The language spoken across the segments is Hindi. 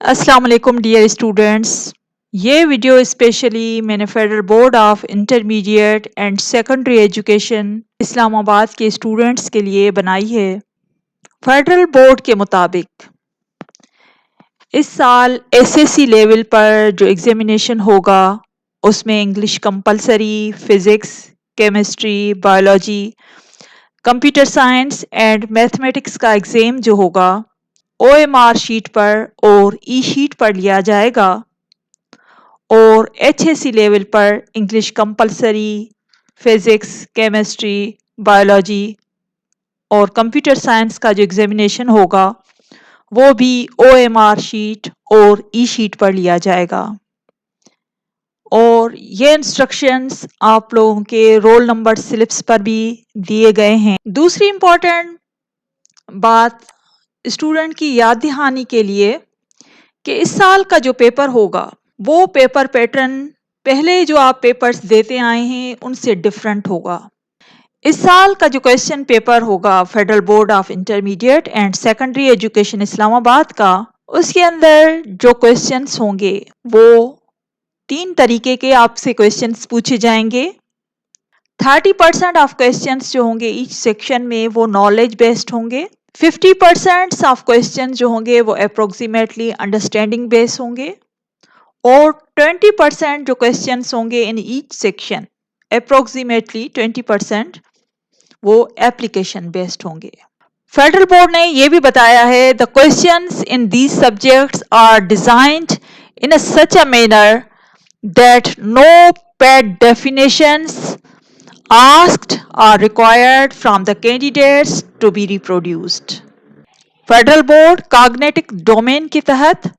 अस्सलाम वालेकुम डियर स्टूडेंट्स। ये वीडियो स्पेशली मैंने federal board of intermediate and secondary education Islamabad के स्टूडेंट्स के लिए बनाई है। फेडरल बोर्ड के मुताबिक इस साल एसएससी लेवल पर जो एग्जामिनेशन होगा उसमें English compulsory, physics, chemistry, biology, computer science and mathematics का एग्ज़ाम जो होगा ओएमआर शीट पर और ई शीट पर लिया जाएगा और एचएससी लेवल पर English compulsory, physics, chemistry, biology और कंप्यूटर साइंस का जो एग्जामिनेशन होगा वो भी ओएमआर शीट और ई शीट पर लिया जाएगा। और ये इंस्ट्रक्शंस आप लोगों के रोल नंबर स्लिप्स पर भी दिए गए हैं। दूसरी इम्पोर्टेंट बात स्टूडेंट की याद दहानी के लिए कि इस साल का जो पेपर होगा वो पेपर पैटर्न पहले जो आप पेपर्स देते आए हैं उनसे डिफरेंट होगा। इस साल का जो क्वेश्चन पेपर होगा federal board of intermediate and secondary education Islamabad का, उसके अंदर जो क्वेश्चंस होंगे वो 3 तरीके के आपसे क्वेश्चंस पूछे जाएंगे। 30% ऑफ क्वेश्चंस जो होंगे ईच सेक्शन में वो नॉलेज बेस्ड होंगे। 50% ऑफ क्वेश्चन जो होंगे वो अप्रोक्सीमेटली अंडरस्टैंडिंग बेस्ड होंगे और 20% जो क्वेश्चंस होंगे इन ईच सेक्शन अप्रोक्सीमेटली 20% वो एप्लीकेशन बेस्ड होंगे। फेडरल बोर्ड ने ये भी बताया है the questions in these subjects are designed in a such a manner that no pad definitions asked are required from the candidates to be reproduced. Federal board cognitive domain के तहत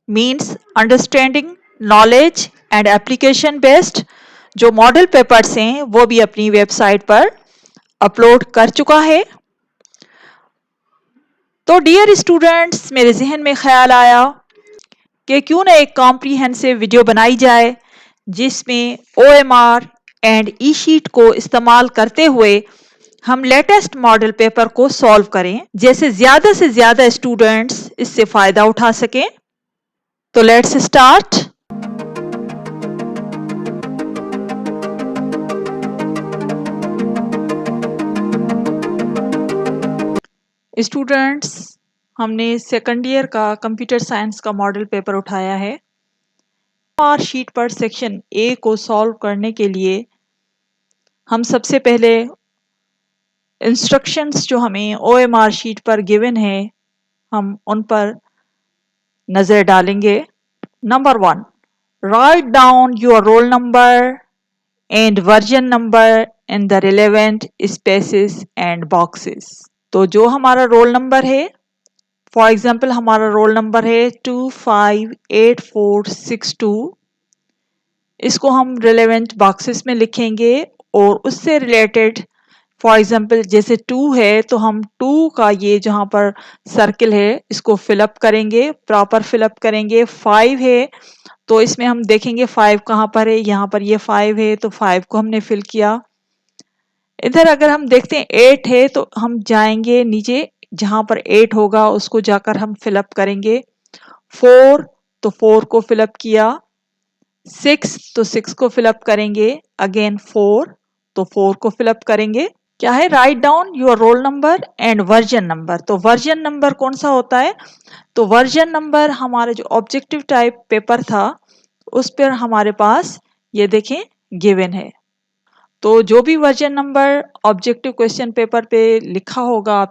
means understanding, knowledge and application based जो मॉडल पेपर्स हैं वो भी अपनी वेबसाइट पर अपलोड कर चुका है। तो डियर स्टूडेंट्स, मेरे जहन में ख्याल आया कि क्यों ना एक कॉम्प्रीहेंसिव वीडियो बनाई जाए जिसमें ओएमआर एंड ई शीट को इस्तेमाल करते हुए हम लेटेस्ट मॉडल पेपर को सॉल्व करें, जैसे ज्यादा से ज्यादा स्टूडेंट्स इससे फायदा उठा सकें। तो लेट्स स्टार्ट। स्टूडेंट्स, हमने सेकंड ईयर का कंप्यूटर साइंस का मॉडल पेपर उठाया है और शीट पर सेक्शन ए को सॉल्व करने के लिए हम सबसे पहले इंस्ट्रक्शंस जो हमें ओएमआर शीट पर गिवन है हम उन पर नज़र डालेंगे। Number 1, write down your role number and version number in the relevant spaces and boxes. तो जो हमारा रोल नंबर है, फॉर एग्जांपल हमारा रोल नंबर है 258462, इसको हम रिलेवेंट बॉक्सेस में लिखेंगे और उससे रिलेटेड फॉर एग्जांपल जैसे 2 है तो हम 2 का ये जहाँ पर सर्किल है इसको फिलअप करेंगे, प्रॉपर फिलअप करेंगे। 5 है तो इसमें हम देखेंगे 5 कहाँ पर है, यहाँ पर ये 5 है तो 5 को हमने फिल किया। इधर अगर हम देखते हैं 8 है तो हम जाएंगे नीचे, जहाँ पर 8 होगा उसको जाकर हम फिलअप करेंगे। 4 तो 4 को फिलअप किया। 6 तो 6 को फिलअप करेंगे। अगेन 4 तो 4 को फिलअप करेंगे। क्या है, write down your role number and version number. तो वर्जन नंबर कौन सा होता है, तो वर्जन नंबर हमारे जो ऑब्जेक्टिव टाइप पेपर था उस पर हमारे पास ये देखें गिवन है। तो जो भी version number objective question paper पे लिखा होगा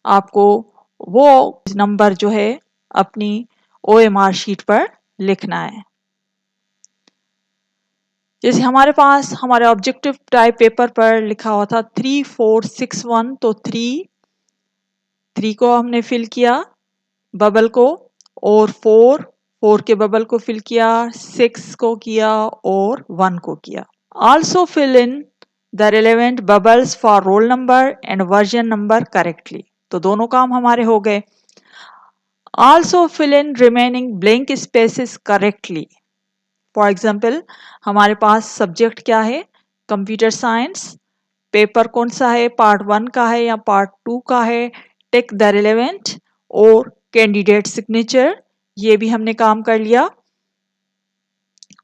आपको वो नंबर जो है अपनी ओएमआर शीट पर लिखना है। जैसे हमारे पास हमारे ऑब्जेक्टिव टाइप पेपर पर लिखा हुआ था 3461, तो 3 को हमने फिल किया बबल को, और 4 के बबल को फिल किया, 6 को किया और 1 को किया। Also fill in the relevant bubbles for roll number and version number correctly. तो दोनों काम हमारे हो गए। Also fill in remaining blank spaces correctly. For example हमारे पास सब्जेक्ट क्या है, कंप्यूटर साइंस, पेपर कौन सा है, पार्ट 1 का है या पार्ट 2 का है, टेक द रिलेवेंट और कैंडिडेट सिग्नेचर, ये भी हमने काम कर लिया।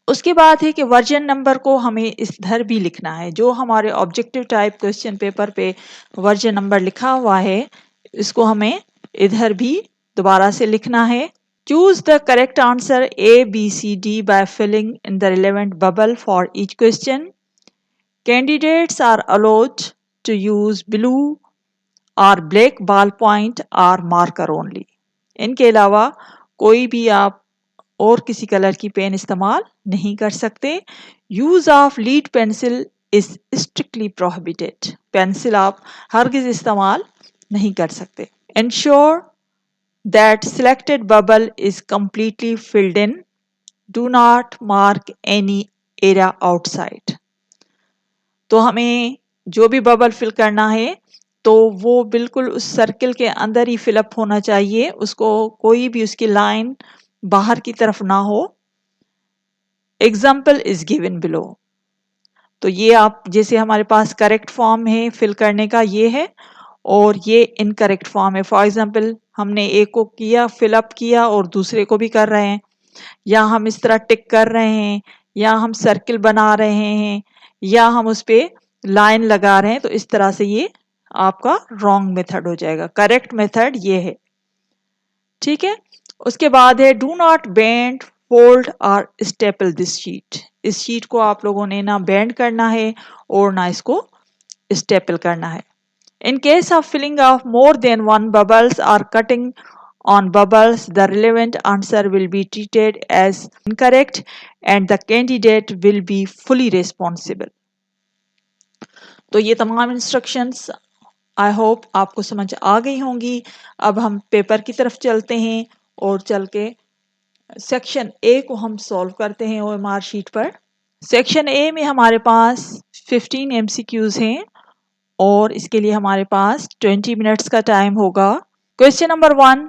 उसके बाद है कि वर्जन नंबर को हमें इधर भी लिखना है। जो हमारे ऑब्जेक्टिव टाइप क्वेश्चन पेपर पे वर्जन नंबर लिखा हुआ है, इसको हमें इधर भी दोबारा से लिखना है। Choose the correct answer A, B, C, D by filling in the relevant bubble for each question. Candidates are allowed to use blue or black ballpoint or marker only. इनके अलावा कोई भी आप और किसी कलर की पेन इस्तेमाल नहीं कर सकते। Use of lead pencil is strictly prohibited. Pencil आप हरगिज इस्तेमाल नहीं कर सकते। Ensure that selected bubble is completely filled in. Do not mark any area outside. तो हमें जो भी बबल फिल करना है तो वो बिल्कुल उस सर्किल के अंदर ही फिलअप होना चाहिए, उसको कोई भी उसकी लाइन बाहर की तरफ ना हो। Example is given below. तो ये आप जैसे हमारे पास करेक्ट फॉर्म है फिल करने का ये है, और ये इनकरेक्ट फॉर्म है। फॉर एग्जाम्पल हमने एक को किया फिलअप किया और दूसरे को भी कर रहे हैं, या हम इस तरह टिक कर रहे हैं, या हम सर्किल बना रहे हैं, या हम उस पर लाइन लगा रहे हैं, तो इस तरह से ये आपका रॉन्ग मेथड हो जाएगा। करेक्ट मेथड ये है, ठीक है। उसके बाद है do not bend fold or staple this sheet. इस शीट को आप लोगों ने ना बेंड करना है और ना इसको स्टेपल करना है। In case of filling of more than one bubbles or cutting on bubbles, the relevant answer will be treated as incorrect and the candidate will be fully responsible. तो ये तमाम इंस्ट्रक्शंस आई होप आपको समझ आ गई होंगी। अब हम पेपर की तरफ चलते हैं और चल के सेक्शन ए को हम सॉल्व करते हैं OMR शीट पर। सेक्शन ए में हमारे पास 15 MCQs हैं और इसके लिए हमारे पास 20 मिनट्स का टाइम होगा। Question number 1,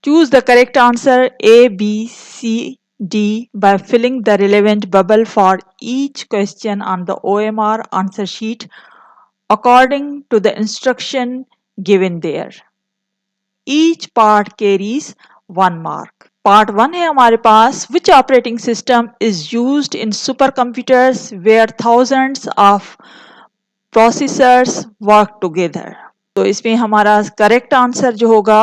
choose the correct answer A, B, C, D by filling the relevant bubble for each question on the OMR answer sheet according to the instruction given there. Each part carries 1 mark. Part 1 है हमारे पास, which operating system is used in super computers where thousands of processors work together. तो इसमें हमारा करेक्ट आंसर जो होगा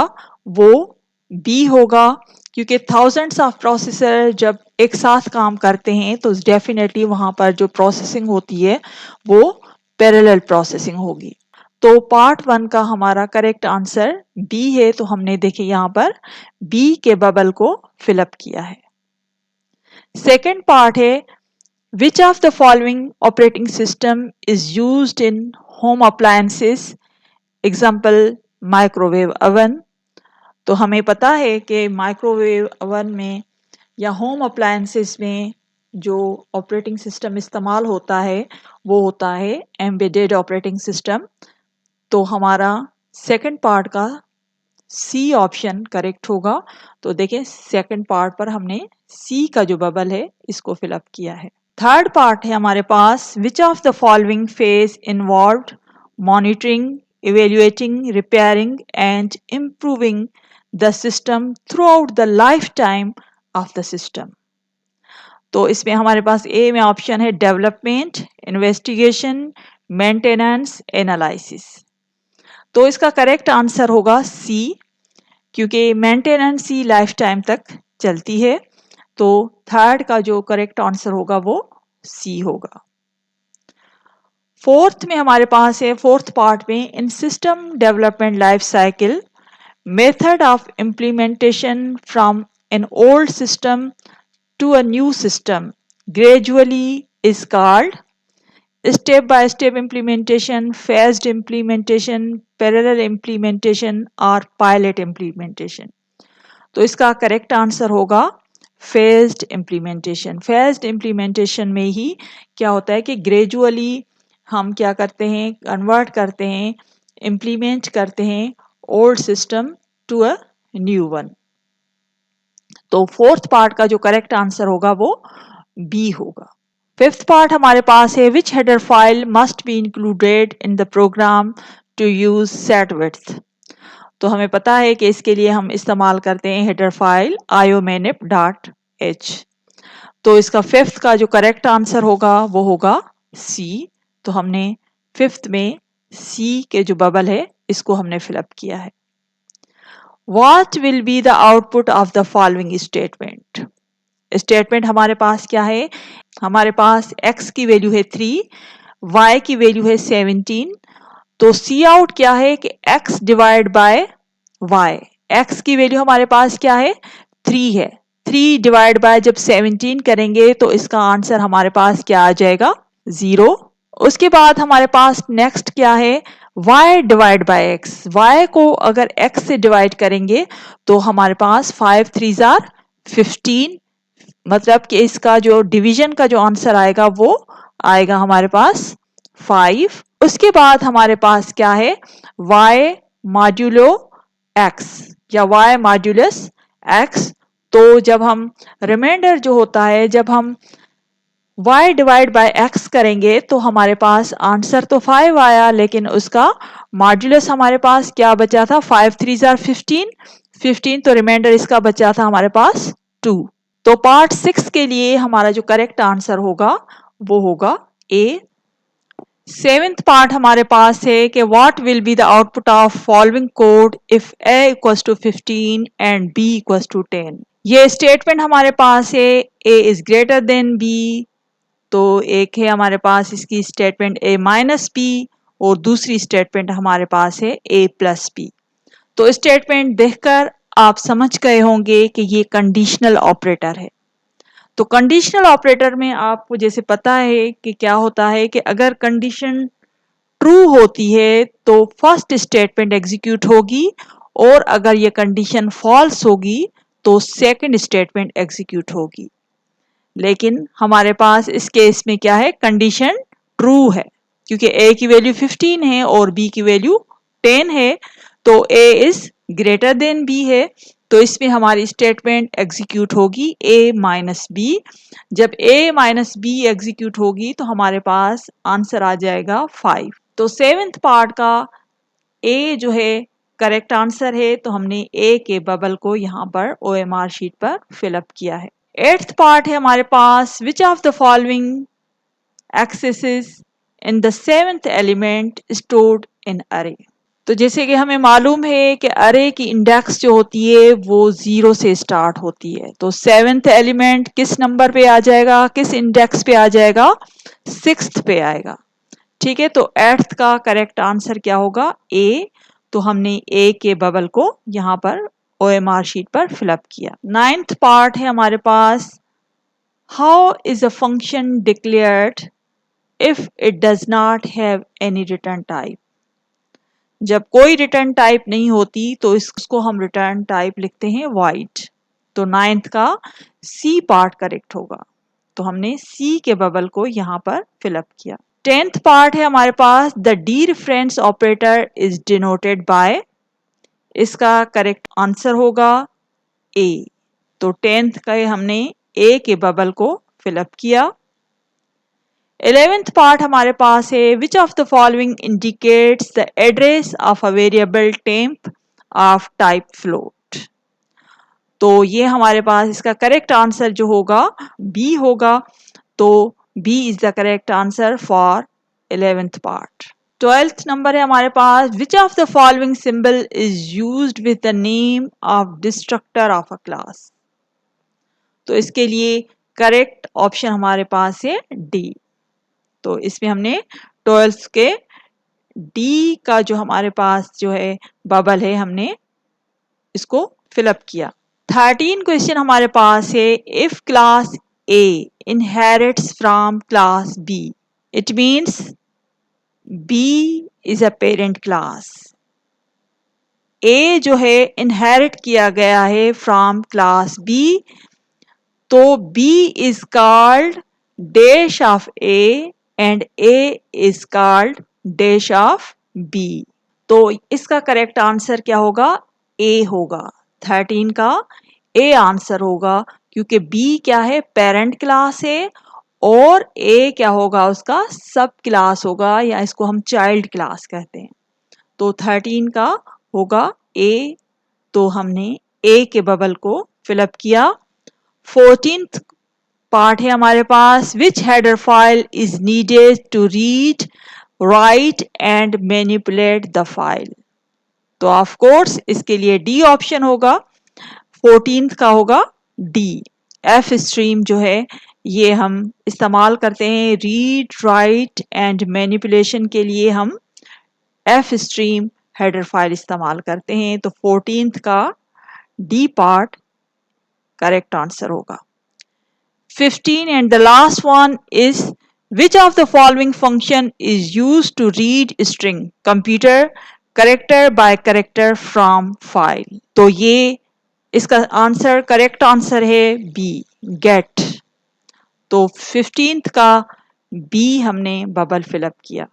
वो बी होगा, क्योंकि थाउजेंड्स ऑफ प्रोसेसर जब एक साथ काम करते हैं तो डेफिनेटली वहां पर जो प्रोसेसिंग होती है वो पैरेलल प्रोसेसिंग होगी। तो पार्ट 1 का हमारा करेक्ट आंसर बी है। तो हमने देखे यहाँ पर बी के बबल को फिलअप किया है। सेकेंड पार्ट है Which of the following operating system is used in home appliances? Example, microwave oven. तो हमें पता है कि माइक्रोवेव ओवन में या होम अप्लायंसेस में जो ऑपरेटिंग सिस्टम इस्तेमाल होता है वो होता है एम्बेडेड ऑपरेटिंग सिस्टम। तो हमारा सेकंड पार्ट का सी ऑप्शन करेक्ट होगा। तो देखें सेकंड पार्ट पर हमने सी का जो बबल है इसको फिलअप किया है। थर्ड पार्ट है हमारे पास, which of the following phase involved monitoring, evaluating, repairing and improving the system throughout the lifetime of the system. तो इसमें हमारे पास ए में ऑप्शन है डेवलपमेंट, इन्वेस्टिगेशन, मेंटेनेंस, एनालिसिस। तो इसका करेक्ट आंसर होगा सी, क्योंकि मेंटेनेंस ही लाइफ टाइम तक चलती है। तो थर्ड का जो करेक्ट आंसर होगा वो सी होगा। फोर्थ में हमारे पास है, फोर्थ पार्ट में, in system development life cycle method of implementation from an old system to a new system gradually is called step by step implementation, phased implementation, parallel implementation और पायलट इम्प्लीमेंटेशन। तो इसका करेक्ट आंसर होगा फेज्ड इम्प्लीमेंटेशन। फेज्ड इम्प्लीमेंटेशन में ही क्या होता है कि ग्रेजुअली हम क्या करते हैं, कन्वर्ट करते हैं, इम्प्लीमेंट करते हैं old system to a new one. तो फोर्थ पार्ट का जो करेक्ट आंसर होगा वो बी होगा। फिफ्थ पार्ट हमारे पास है, which header file must be included in the program to use set width. तो हमें पता है कि इसके लिए हम इस्तेमाल करते हैं हेडर फाइल iomanip.h। तो इसका फिफ्थ का जो करेक्ट आंसर होगा वो होगा सी। तो हमने फिफ्थ में सी के जो बबल है इसको हमने फिलअप किया है। What will be the output of the following statement? Statement हमारे पास क्या है? हमारे पास x की वैल्यू है 3, y की वैल्यू है 17। तो सी आउट क्या है कि x divide by y। x की वैल्यू हमारे पास क्या है? 3 है। 3 डिवाइड बाय जब 17 करेंगे तो इसका आंसर हमारे पास क्या आ जाएगा? 0। उसके बाद हमारे पास नेक्स्ट क्या है? y divide by x। y को अगर x से डिवाइड करेंगे तो हमारे पास 5 3 जार 15, मतलब कि इसका जो डिवीजन का जो आंसर आएगा वो आएगा हमारे पास 5। उसके बाद हमारे पास क्या है? y मॉड्यूलो x या y मॉड्यूलस x। तो जब हम रिमाइंडर जो होता है, जब हम y डिवाइड बाय x करेंगे तो हमारे पास आंसर तो 5 आया, लेकिन उसका मॉड्यूलस हमारे पास क्या बचा था? 5 3 जार 15, तो रिमाइंडर इसका बचा था हमारे पास 2। तो पार्ट 6 के लिए हमारा जो करेक्ट आंसर होगा वो होगा ए। सेवेंथ पार्ट हमारे पास है कि what will be the output of following code if a equals to 15 and b equals to 10। ये स्टेटमेंट हमारे पास है a is greater than b। तो एक है हमारे पास इसकी स्टेटमेंट a माइनस b और दूसरी स्टेटमेंट हमारे पास है a प्लस b। तो स्टेटमेंट देखकर आप समझ गए होंगे कि ये कंडीशनल ऑपरेटर है। तो कंडीशनल ऑपरेटर में आपको जैसे पता है कि क्या होता है कि अगर कंडीशन ट्रू होती है तो फर्स्ट स्टेटमेंट एग्जीक्यूट होगी, और अगर ये कंडीशन फॉल्स होगी तो सेकंड स्टेटमेंट एग्जीक्यूट होगी। लेकिन हमारे पास इस केस में क्या है? कंडीशन ट्रू है, क्योंकि a की वैल्यू 15 है और b की वैल्यू 10 है। तो a is greater than b है, तो इसमें हमारी स्टेटमेंट एग्जीक्यूट होगी a माइनस बी। जब a माइनस बी एग्जीक्यूट होगी तो हमारे पास आंसर आ जाएगा 5। तो सेवेंथ पार्ट का a जो है करेक्ट आंसर है, तो हमने a के बबल को यहाँ पर OMR शीट पर फिलअप किया है। एट्थ पार्ट है हमारे पास, which of the following accesses in the seventh element stored in array. तो जैसे कि हमें मालूम है कि अरे की इंडेक्स जो होती है वो 0 से स्टार्ट होती है। तो सेवेंथ एलिमेंट किस नंबर पे आ जाएगा, किस इंडेक्स पे आ जाएगा? 6th पे आएगा। ठीक है, तो एट्थ का करेक्ट आंसर क्या होगा? ए। तो हमने ए के बबल को यहाँ पर OMR शीट पर फिलअप किया। नाइन्थ पार्ट है हमारे पास, how is a function declared if it does not have any return type. जब कोई रिटर्न टाइप नहीं होती तो इसको हम रिटर्न टाइप लिखते हैं void। तो नाइन्थ का सी पार्ट करेक्ट होगा, तो हमने सी के बबल को यहाँ पर फिलअप किया। 10th पार्ट है हमारे पास, the dereference operator is denoted by. इसका करेक्ट आंसर होगा ए। तो 10th का हमने ए के बबल को फिलअप किया। 11th पार्ट हमारे पास है, विच of the following indicates the address of a variable temp of type float. तो ये हमारे पास इसका करेक्ट आंसर जो होगा बी होगा। तो B is the correct answer for 11th part. 12th number है हमारे पास, which of the following symbol is used with the name of destructor of a class. तो इसके लिए करेक्ट ऑप्शन हमारे पास है डी। तो इसमें हमने 12th के डी का जो हमारे पास जो है बबल है, हमने इसको फिलअप किया। 13 क्वेश्चन हमारे पास है, if class A inherits from class B it means B is a parent class. A जो है इनहेरिट किया गया है फ्रॉम क्लास बी, तो B is called dash of A and A is called dash of B। तो इसका करेक्ट आंसर क्या होगा? A होगा। 13 का A आंसर होगा, क्योंकि B क्या है? पेरेंट क्लास है, और A क्या होगा? उसका सब क्लास होगा, या इसको हम चाइल्ड क्लास कहते हैं। तो 13 का होगा ए, तो हमने ए के बबल को फिलअप किया। 14th पार्ट है हमारे पास, which header file is needed to read, write and manipulate the file. तो ऑफ कोर्स इसके लिए डी ऑप्शन होगा, 14th का होगा डी। एफ स्ट्रीम जो है ये हम इस्तेमाल करते हैं रीड, राइट एंड मैनिपुलेशन के लिए, हम एफ स्ट्रीम हेडर फाइल इस्तेमाल करते हैं। तो 14th का डी पार्ट करेक्ट आंसर होगा। 15 and the last one is, which of the following function is used to read string computer character by character from file। तो ये इसका आंसर, करेक्ट आंसर है बी, गेट। तो 15th का बी हमने बबल फिलअप किया।